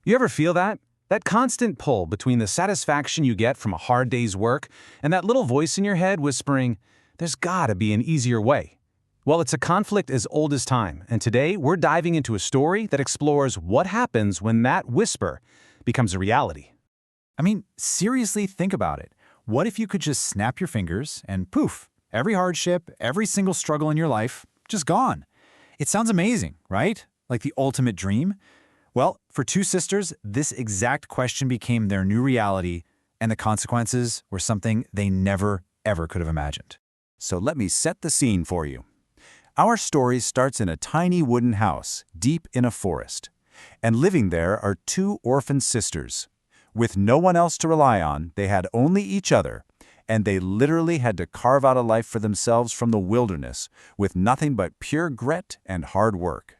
You ever feel that? That constant pull between the satisfaction you get from a hard day's work and that little voice in your head whispering, there's gotta be an easier way. Well, it's a conflict as old as time, and today we're diving into a story that explores what happens when that whisper becomes a reality. I mean, seriously, think about it. What if you could just snap your fingers and poof, every hardship, every single struggle in your life, just gone? It sounds amazing, right? Like the ultimate dream? Well, for two sisters, this exact question became their new reality, and the consequences were something they never, ever could have imagined. So let me set the scene for you. Our story starts in a tiny wooden house deep in a forest. And living there are two orphan sisters. With no one else to rely on, they had only each other, and they literally had to carve out a life for themselves from the wilderness with nothing but pure grit and hard work.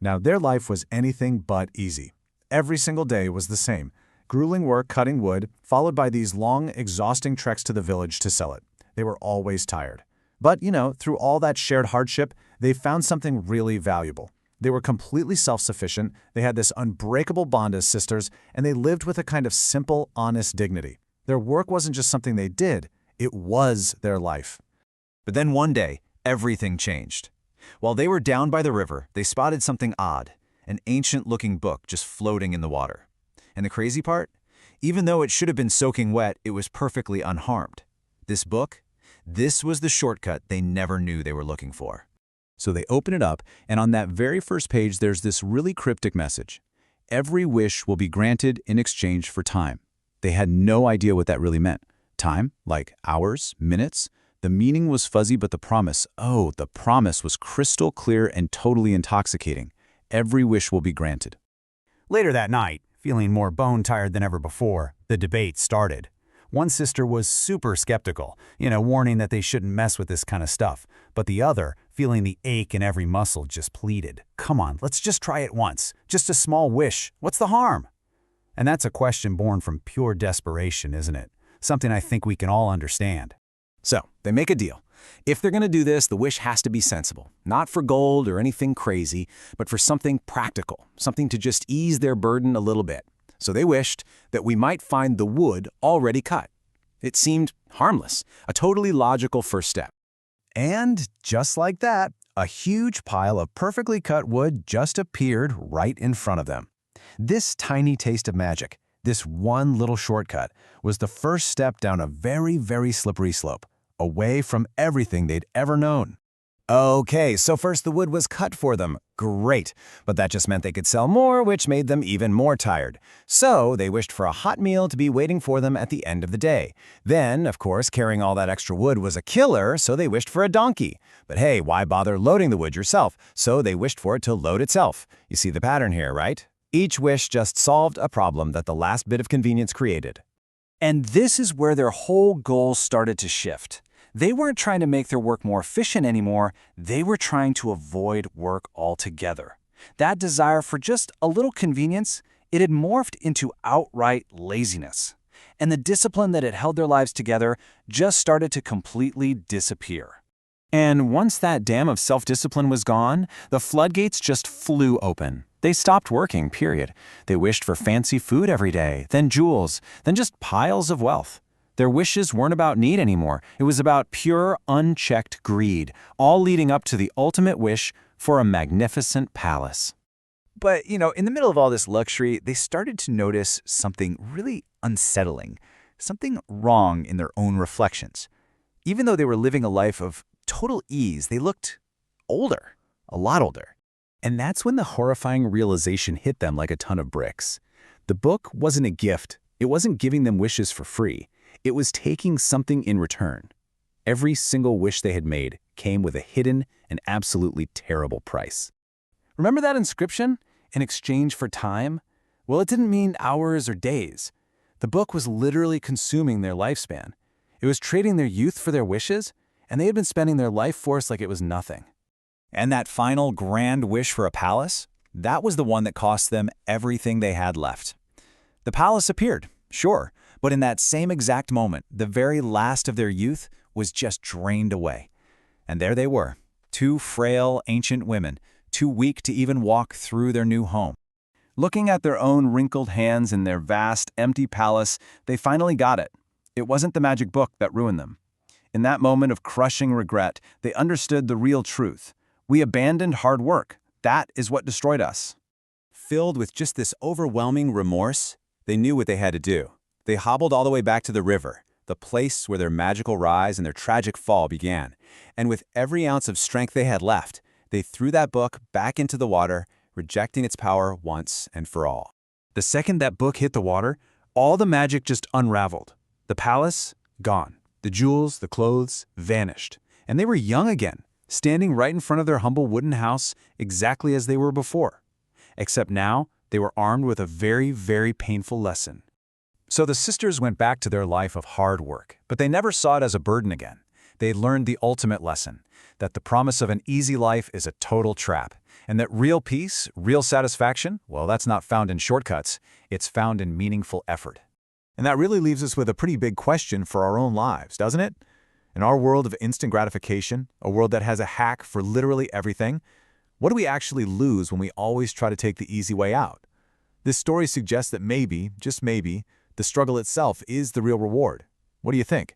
Now, their life was anything but easy. Every single day was the same. Grueling work cutting wood, followed by these long, exhausting treks to the village to sell it. They were always tired. But, through all that shared hardship, they found something really valuable. They were completely self-sufficient, they had this unbreakable bond as sisters, and they lived with a kind of simple, honest dignity. Their work wasn't just something they did, it was their life. But then one day, everything changed. While they were down by the river, they spotted something odd, an ancient-looking book just floating in the water. And the crazy part? Even though it should have been soaking wet, it was perfectly unharmed. This book? This was the shortcut they never knew they were looking for. So they open it up, and on that very first page there's this really cryptic message. Every wish will be granted in exchange for time. They had no idea what that really meant. Time, like hours, minutes. The meaning was fuzzy, but the promise was crystal clear and totally intoxicating. Every wish will be granted. Later that night, feeling more bone-tired than ever before, the debate started. One sister was super skeptical, warning that they shouldn't mess with this kind of stuff. But the other, feeling the ache in every muscle, just pleaded, "Come on, let's just try it once. Just a small wish. What's the harm?" And that's a question born from pure desperation, isn't it? Something I think we can all understand. So, they make a deal. If they're going to do this, the wish has to be sensible. Not for gold or anything crazy, but for something practical, something to just ease their burden a little bit. So they wished that we might find the wood already cut. It seemed harmless, a totally logical first step. And just like that, a huge pile of perfectly cut wood just appeared right in front of them. This tiny taste of magic, this one little shortcut, was the first step down a very, very slippery slope, away from everything they'd ever known. Okay, so first the wood was cut for them. Great. But that just meant they could sell more, which made them even more tired. So they wished for a hot meal to be waiting for them at the end of the day. Then, of course, carrying all that extra wood was a killer, so they wished for a donkey. But hey, why bother loading the wood yourself? So they wished for it to load itself. You see the pattern here, right? Each wish just solved a problem that the last bit of convenience created. And this is where their whole goals started to shift. They weren't trying to make their work more efficient anymore, they were trying to avoid work altogether. That desire for just a little convenience, it had morphed into outright laziness. And the discipline that had held their lives together just started to completely disappear. And once that dam of self-discipline was gone, the floodgates just flew open. They stopped working, period. They wished for fancy food every day, then jewels, then just piles of wealth. Their wishes weren't about need anymore. It was about pure, unchecked greed, all leading up to the ultimate wish for a magnificent palace. But, in the middle of all this luxury, they started to notice something really unsettling, something wrong in their own reflections. Even though they were living a life of total ease, they looked older, a lot older. And that's when the horrifying realization hit them like a ton of bricks. The book wasn't a gift. It wasn't giving them wishes for free. It was taking something in return. Every single wish they had made came with a hidden and absolutely terrible price. Remember that inscription? In exchange for time? Well, it didn't mean hours or days. The book was literally consuming their lifespan. It was trading their youth for their wishes, and they had been spending their life force like it was nothing. And that final grand wish for a palace? That was the one that cost them everything they had left. The palace appeared, sure, but in that same exact moment, the very last of their youth was just drained away. And there they were, two frail, ancient women, too weak to even walk through their new home. Looking at their own wrinkled hands in their vast, empty palace, they finally got it. It wasn't the magic book that ruined them. In that moment of crushing regret, they understood the real truth. We abandoned hard work. That is what destroyed us. Filled with just this overwhelming remorse, they knew what they had to do. They hobbled all the way back to the river, the place where their magical rise and their tragic fall began. And with every ounce of strength they had left, they threw that book back into the water, rejecting its power once and for all. The second that book hit the water, all the magic just unraveled. The palace, gone. The jewels, the clothes, vanished. And they were young again, standing right in front of their humble wooden house exactly as they were before. Except now, they were armed with a very, very painful lesson. So the sisters went back to their life of hard work, but they never saw it as a burden again. They learned the ultimate lesson, that the promise of an easy life is a total trap, and that real peace, real satisfaction, well, that's not found in shortcuts, it's found in meaningful effort. And that really leaves us with a pretty big question for our own lives, doesn't it? In our world of instant gratification, a world that has a hack for literally everything, what do we actually lose when we always try to take the easy way out? This story suggests that maybe, just maybe, the struggle itself is the real reward. What do you think?